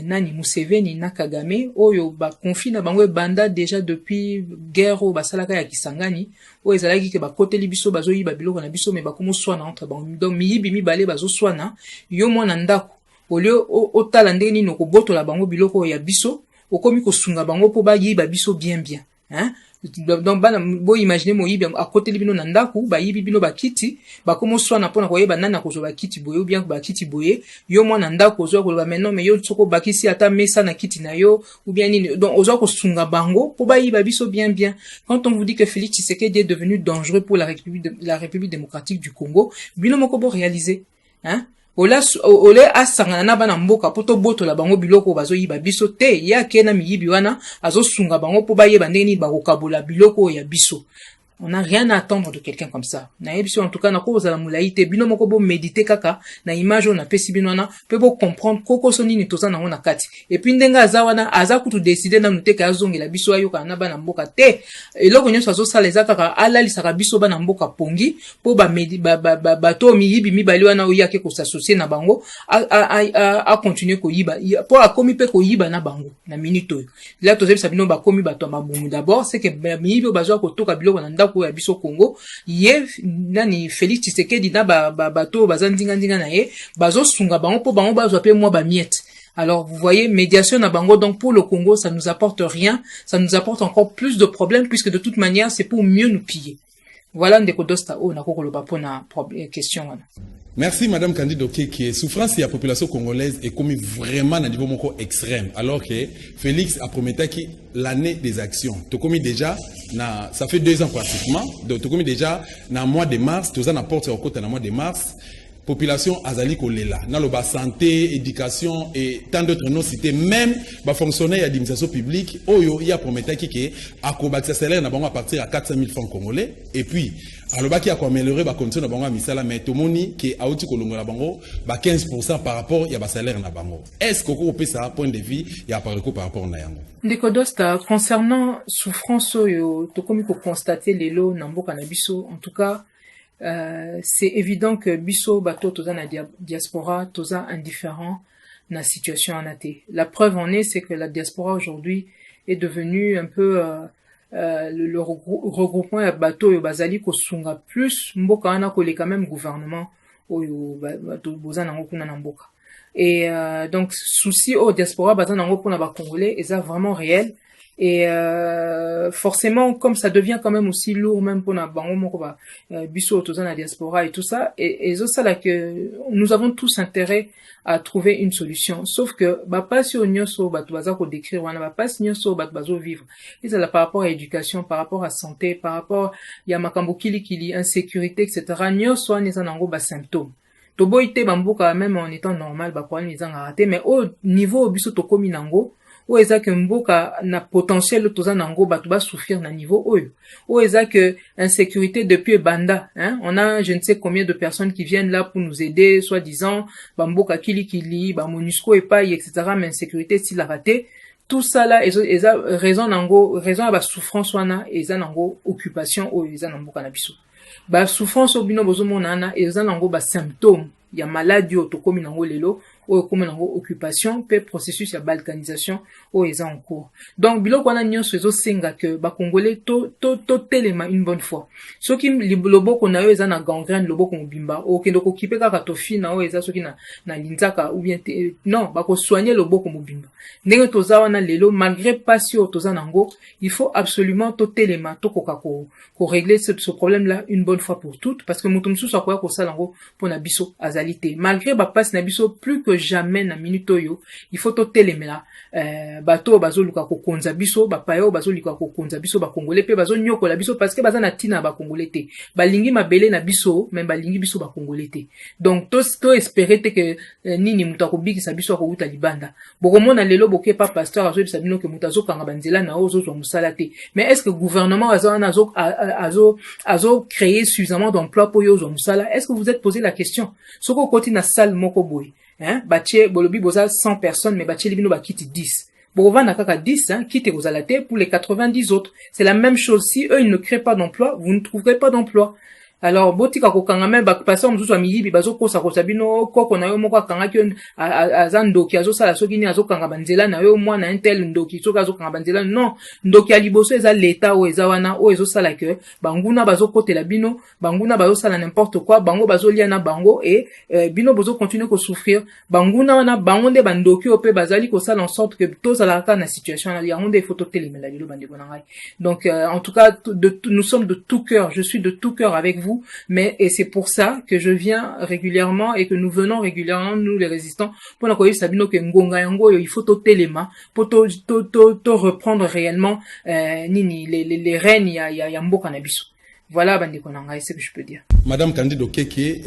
nani Museveni na Kagame oyo ba conflit na bango banda déjà depuis guerre o basalaka ya Kisangani o ezalaki ke ba koteli biso bazo yiba biloko na biso me ba komo swana entre bango donc miyibi mibale bazo swana yo mwana ndako olio otala ndenge nini okobotola bango biloko ya biso okomi kosunga bango po bayiba biso bien hein donc bana bo imaginer moyibi à côté libino na ndaku bayibi bino bakiti bakomo swana pona koyeba nani akozo bakiti boye ou bien bakiti boye yo mwana ndaku ozo ko ba maintenant mais yo tsoko bakisi ata mesa na kiti na yo ou bien nini donc ozo kosunga bango po bayiba biso bien quand on vous dit que Félix Tshisekedi est devenu dangereux pour la République démocratique du Congo bino moko bo réaliser hein ole asangana na bana mboka poto boto la bango biloko bazo yiba biso te ya kena miyibi wana azo sunga bango po bayeba ndeni ba kokabola biloko ya biso. On n'a rien à attendre de quelqu'un comme ça. Na yebiso en tout cas na ko za mulaite bino moko bo méditer kaka na image on a pesi bino na pe bo comprendre koko soni ni toza na ona kati. Et puis ndenga azawana azakutu décider na muteka azongela biso ayoka na bana mboka te. Eloko nyoso azo sala ezaka ka alali saka biso bana mboka pongi po ba bato miyibi mibali wana oyake ko s'associer na bango a continuer ko yiba po akomi pe ko yiba na bango na minute. Là tozebisa bino ba komi bato mabumu d'abord c'est que miyibi bazo ko toka biloko na ya biso Congo ye nani Félix Tshisekedi na bato bazandinga na ye bazo sunga bango po bango bazo pe moi ba miette. Alors vous voyez médiation na bango donc pour le Congo ça nous apporte rien, ça nous apporte encore plus de problèmes puisque de toute manière c'est pour mieux nous piller. Voilà ndeko dosta o na kokolo ba pona question wana. Merci Madame Candido Keke. Souffrance de la population congolaise est commis vraiment à un niveau extrême. Alors que Félix a promis l'année des actions. Tu commis déjà, ça fait 2 ans pratiquement. Donc tu commis déjà dans le mois de mars. Tu as apporté au côté dans le mois de mars. Population azali kolela. Dans le bas santé, éducation et tant d'autres non cités. Même les fonctionnaires d'administration publique, il y a promis que à combattre salaire à partir à 400 000 francs congolais. Et puis alors qui a amélioré la condition de bango misala mais tout moni qui a outi kolongola bango 15% par rapport ya ba salaire na bango. Est-ce que vous peut ça point de vue ya par rapport na yango? Ndeko dosta concernant souffrance yo to komi ko constater lelo na mboka na biso en tout cas c'est évident que biso bato toza na diaspora toza indifférent na situation en até. La preuve en est c'est que la diaspora aujourd'hui est devenue un peu le regroupement ya bato yo bazali ko sunga plus mboka wana ko le quand même gouvernement oyo bato bozana ngokuna na mboka. Et donc souci au diaspora bazana ngokuna ba congolais est ça vraiment réel. Et forcément comme ça devient quand même aussi lourd même pour na bango moko ba biso toza na diaspora et tout ça et ça là que nous avons tous intérêt à trouver une solution sauf que pas si onyoso bato baza ko décrire wana pas si onyoso bato bazo vivre et ça là par rapport à éducation par rapport à santé par rapport ya makambo kili insécurité etc. Nyoso wana eza nango ba symptômes toboite bamboka même en étant normal ba kwa nizanga raté mais au niveau biso tokomi nango o eza que mboka na potentiel toza nango batu ba souffrir na niveau oyo o eza que insécurité depuis banda hein on a je ne sais combien de personnes qui viennent là pour nous aider soi-disant bamboka kili ba MONUSCO et pas etc mais insécurité si la raté tout ça là eza raison nango raison à ba souffrance wana eza nango occupation o eza na mboka na biso ba souffrance obino bozo monana eza nango ba symptômes ya maladie o tokomi nango lelo o komi nango occupation pe processus ya balkanisation o eza en cours donc biloko wana nyonso ezo senga que ba congolais to telema une bonne fois soki loboko na yo eza na gangrène loboko mobimba o kendo ko kipe kaka to fina o eza soki na linzaka ou bien non ba ko soigner loboko mobimba ndenge toza wana lelo malgré passion toza nango il faut absolument to telema to koka ko régler ce problème là une bonne fois pour toutes parce que mutu mususu akoya ko sala ngo pona biso azalité malgré ba passe na biso plus que jamais na minute oyo il faut to telemela bato bazoluka ko konza biso ba payo bazoluka ko konza biso ba congolais pe bazonyokola biso parce que baza na tina ba congolais te balingi mabele na biso même balingi biso ba congolais te donc to espérer te que nini mutu akobikisa biso akobuta libanda bokomona lelo boke pa pasteur azo bisabino que mutu azokanga banzela na ozo zo musala te mais est-ce que gouvernement azo créer suffisamment d'emplois pour yo zo musala est-ce que vous êtes posé la question soko koti na salle moko boy hein batie bolobi boza 100 personnes mais batie libino ba kiti 10 Bova na kaka 10 hein kiti kozala te pour les 90 autres c'est la même chose si eux ils ne créent pas d'emploi vous ne trouverez pas d'emploi alors botika kokanga même ba passer mususu amiyibi bazokosa kosabino koko na yo moko akanga ki azandoki azosala soki ni azokanga banzela na yo mwana intel ndoki soki azokanga banzela non ndoki aliboso eza leta o eza wana o ezosala que banguna bazokotela bino banguna bazosala n'importe quoi bango bazolia na bango et bino bozo continuer ko souffrir banguna wana bango nde bandoki ope bazali kosala en sorte que tozala ka na situation na yango nde photo telemela lilo bande bonangai donc en tout cas nous sommes de tout cœur je suis de tout cœur avec vous mais et c'est pour ça que je viens régulièrement et que nous venons régulièrement nous les résistants pour na koyi sabino que ngonga yango il faut to telema pour to reprendre réellement nini les rênes ya mboka na biso voilà bande konanga c'est ce que je peux dire madame Candido Keke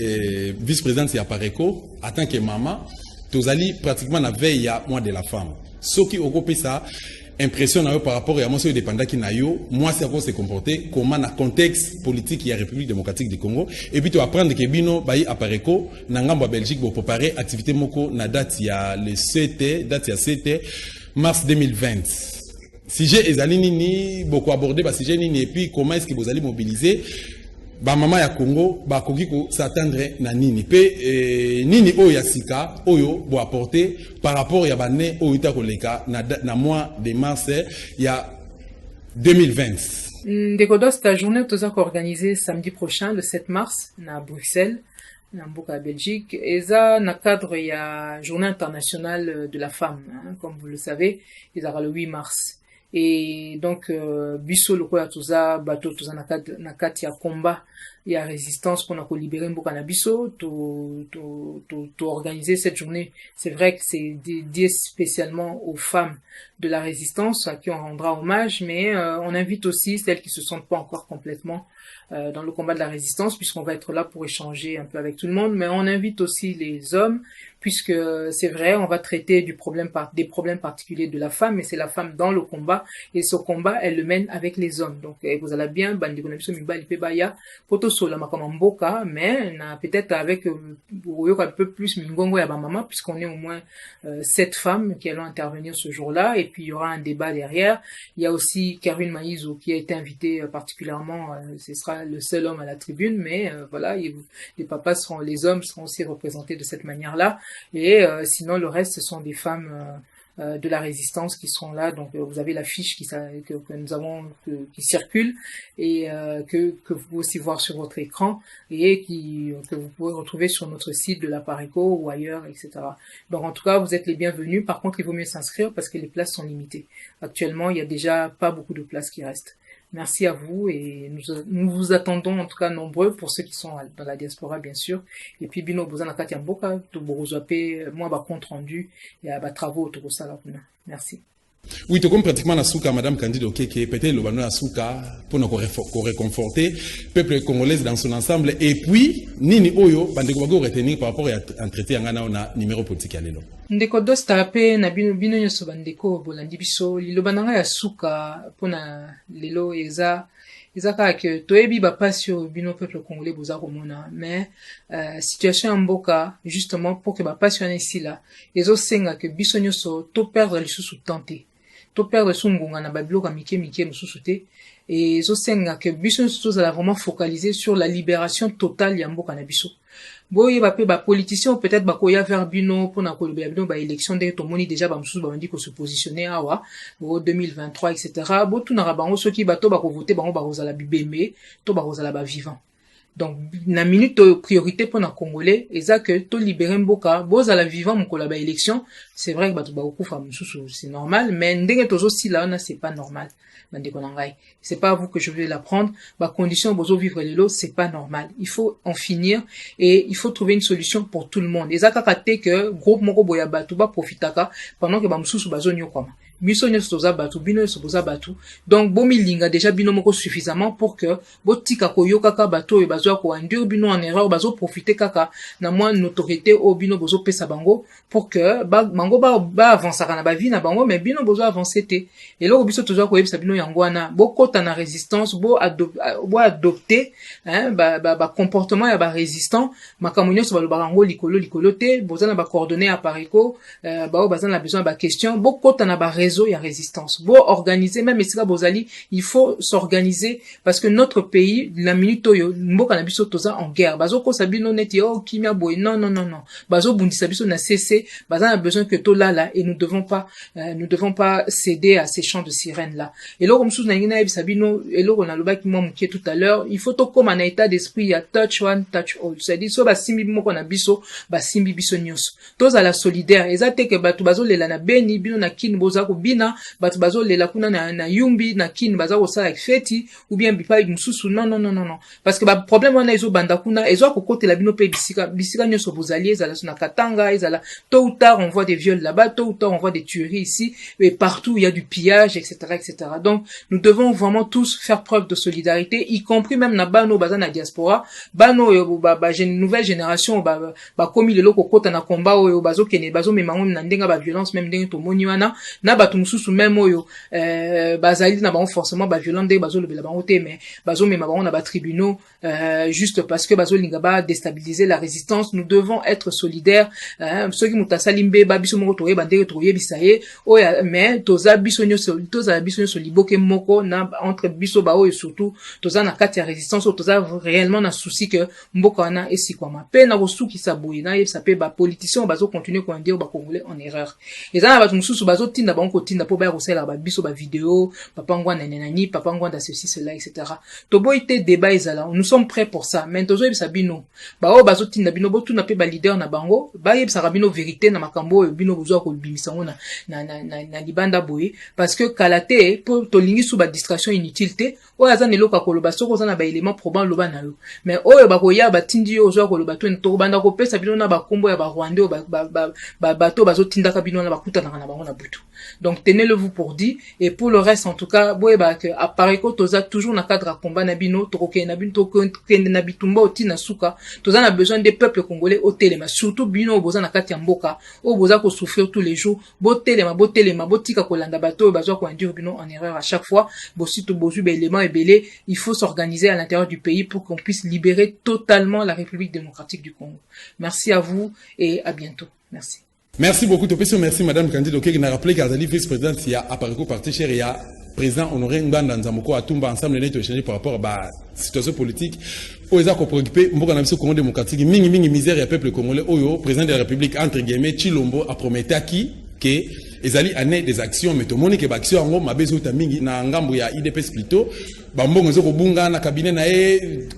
vice-présidente ya Pareco en tant que maman tozali pratiquement la veille ya mois de la femme soki okopesa impression par rapport à moi sur dépendant qui nayo moi c'est à quoi se comporter comment dans contexte politique il y a République démocratique du Congo et puis tu apprendre que bino bayi à Pareco na ngambo Belgique pour préparer activité moko na date il y a le 7 mars 2020 si j'ai ezali nini beaucoup abordé ba sujet nini et puis comment est-ce que vous allez mobiliser ba mama ya Congo ba koki ko s'attendre na nini pe nini oyo ya sika oyo bo apporter par rapport ya bané oyo ta koleka na mois de mars ya 2020 Ndeko cette journée toza organisée samedi prochain le 7 mars na Bruxelles na mboka Belgique et ça na cadre ya journée internationale de la femme hein, comme vous le savez ils aura le 8 mars et donc biso lokola toza bato toza na kati ya combat ya résistance pour na libérer mboka na biso to organiser cette journée c'est vrai que c'est dédié spécialement aux femmes de la résistance à qui on rendra hommage mais on invite aussi celles qui se sentent pas encore complètement dans le combat de la résistance puisqu'on va être là pour échanger un peu avec tout le monde mais on invite aussi les hommes puisque c'est vrai on va traiter des problèmes particuliers de la femme mais c'est la femme dans le combat et ce combat elle le mène avec les hommes donc vous allez bien bandi konabiso mibali pe baya poto sola makama mboka mais peut-être avec un peu plus mingongo ya ba mama puisqu'on est au moins 7 femmes qui allont intervenir ce jour-là et puis il y aura un débat derrière il y a aussi Karine Maïzo qui a été invitée particulièrement ce sera le seul homme à la tribune mais voilà les hommes seront aussi représentés de cette manière-là et sinon le reste ce sont des femmes de la résistance qui seront là donc vous avez l'affiche que nous avons qui circule et que vous pouvez aussi voir sur votre écran et que vous pouvez retrouver sur notre site de la Pareco ou ailleurs etc. Donc en tout cas vous êtes les bienvenus par contre il vaut mieux s'inscrire parce que les places sont limitées actuellement il y a déjà pas beaucoup de places qui restent. Merci à vous et nous vous attendons en tout cas nombreux pour ceux qui sont dans la diaspora bien sûr et puis bino bozana kati mboka to bozoape moi ba compte rendu et ba travaux to kosala kuna. Merci. Oui, tu comme pratiquement la souka, Madame Candide Okeke, peut-être le bano la souka pour nous réconforter, peuple congolais dans son ensemble. Et puis, Nini Oyo, bande ko retenir par rapport à un traité ngana on a numéro politique alelo. Ndeko dosta pe na bino nyoso bandeko bolandi biso liloba nanga ya souka pona lelo eza ka ke toyebi ba pasio bino peuple congolais boza komona mais situation en mboka justement pour que ba pasio ici là ezo senga que biso nyoso to perdre les sous tenter to perdre son ngonga na babiloka mike mususu te et ezo senga que biso nyoso tozala vraiment focaliser sur la libération totale ya mboka na biso. Boye ba pe ba politicien peut-être ba koya vers bino pour na koloba bino ba élection de to moni déjà ba mususu ba ndi ko se positionner awa au 2023 etc. Bo tout na bango soki bato ba ko voter bango ba kozala bibembe to ba kozala ba vivant. Donc na minute priorité pour na congolais eza que to libérer mboka bozala vivant mokolo ba élection, c'est vrai que bato ba kokufa mususu c'est normal mais ndenge tozo si là on c'est pas normal. C'est pas à vous que je vais l'apprendre. Ma condition, bozo vivre les lots, c'est pas normal. Il faut en finir et il faut trouver une solution pour tout le monde. Et ça, que groupe moko boya batu ba profitaka pendant que ba mususu bazo nyokoma. Biso nyo soza batu, bino soza batu. Donc, bomi linga déjà bino moko suffisamment pour que botika koyo kaka bato et bazo ko endur bino en erreur bazo profiter kaka na moins notoriété au bino bozo pesa bango pour que bango ba avancer na ba vie na bango mais bino bozo avancer te. Et là biso toujours ko yebisa bino yangwana boko ta na résistance bo adopter hein ba comportement ya ba résistant makamunyo so ba bango likolo te bozana ba coordonner à pariko ba bazana besoin ba question boko ta na ba réseau y a résistance. Bon, organiser, même Esika Bozali, il faut s'organiser parce que notre pays, la minute où mboka na biso toza en guerre. Bazo ko sabino neti oh kimia boy. Non. Bazo bundi sabiso na cessé. Bazo a besoin que to là et nous devons pas céder à ces chants de sirènes là. Et là comme sous na ngina sabino et là on a le bac moi mouké tout à l'heure, il faut to comme un état d'esprit ya touch one touch all. C'est-à-dire so ba simbi moko na biso, ba simbi biso nyos. Toza la solidaire. Ezate ke batu bazo lela na beni bino na kin boza bina batu bazo lela kuna na yumbi na kin baza ko sala feti ou bien bipa mususu non parce que ba problème wana ezo banda kuna ezo ko kotela bino pe bisika nyoso bozali ezala na Katanga ezala tôt ou tard on voit des viols là-bas tôt ou tard on voit des tueries ici et partout il y a du pillage etc. Donc nous devons vraiment tous faire preuve de solidarité y compris même na bano baza na diaspora bano nouvelle génération ba komi lelo ko kota na combat oyo bazo kene bazo memango na ndenga ba violence même ndenga to moni wana na batu mususu même oyo bazali na bango forcément ba violent de bazo lobela bango te mais bazo mema bango na ba tribunaux juste parce que bazo linga ba déstabiliser la résistance. Nous devons être solidaires ceux qui mutasali mbe ba biso moko toye bandeke toye bisaye oya mais toza biso nyoso liboke moko na entre biso ba oyo surtout toza na kati ya résistance toza réellement na souci que mboka wana esikwama pe na bosuki saboyi na yebisa pe ba politiciens bazo continuer ko dire ba congolais en erreur ezana batu mususu bazo tinda bango tinda po ba kosala ba biso ba vidéo papa ngwana nani papa ngwana ceci cela etc. To boité débat ezala nous sommes prêts pour ça mais tozo yebisa bino ba o bazo tinda bino botu na pe ba leader na bango ba yebisa bino vérité na makambo bino bozo ko bimisa ngona na libanda boye parce que kalate pour to lingi sous ba distraction inutile te o azana loka koloba soko zana ba élément probant loba na yo mais oyo ba koya ba tindi yo zo koloba to to banda ko pesa bino na ba kombo ya ba Rwanda ba bato bazo tinda ka bino na ba kuta na bango na butu. Donc tenez-le vous pour dit et pour le reste en tout cas boyeba que à pariko toza toujours na cadre à combat na bino toroke na bino tokende na bitumba otina suka toza na besoin des peuples congolais au téléma surtout bino boza na kati ya mboka o boza ko souffrir tous les jours botelema botika kolanda bato bazo ko induire bino en erreur à chaque fois bosito bozu be éléments ebele il faut s'organiser à l'intérieur du pays pour qu'on puisse libérer totalement la République démocratique du Congo. Merci à vous et à bientôt. Merci. Merci beaucoup, Topesio. Merci, Madame Candide Okeke. On a rappelé qu'Azali, vice-présidente, il y a Apariko Parti cher, il y a président Honoré Ngbanda Nzamoko Atumba, ensemble, on a échangé par rapport à la situation politique. Oeza ko préoccupé, Mboka Nabiso Congo démocratique, mingi misère, il y a peuple congolais, Oyo, président de la République, entre guillemets, Chilombo, a prometté à qui, que, ezali année des actions, mais tout le monde qui est action, en gros, ma besoin de mingi, na ngambo ya IDPS plutôt, bambongo zoko bunga na cabinet na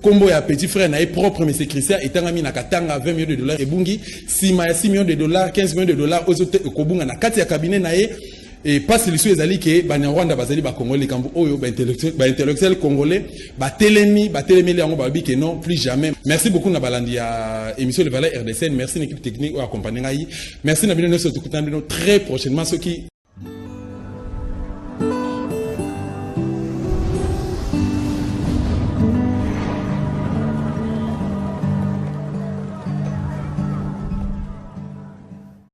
combo ya petit frère na propre mais c'est Christian et tangami na katanga 20 millions de dollars et bungi 6 millions de dollars 15 millions de dollars ozote ko bunga na kati ya cabinet na et pas solution ezali ke bana Rwanda bazali ba congolais kambo oyo ba intellectuel congolais ba telemi les yango ba bi que non plus jamais. Merci beaucoup na balandi ya émission de Valeur RDC, merci l'équipe technique ou accompagner ngai, merci na bino so tukutana bino très prochainement ceux qui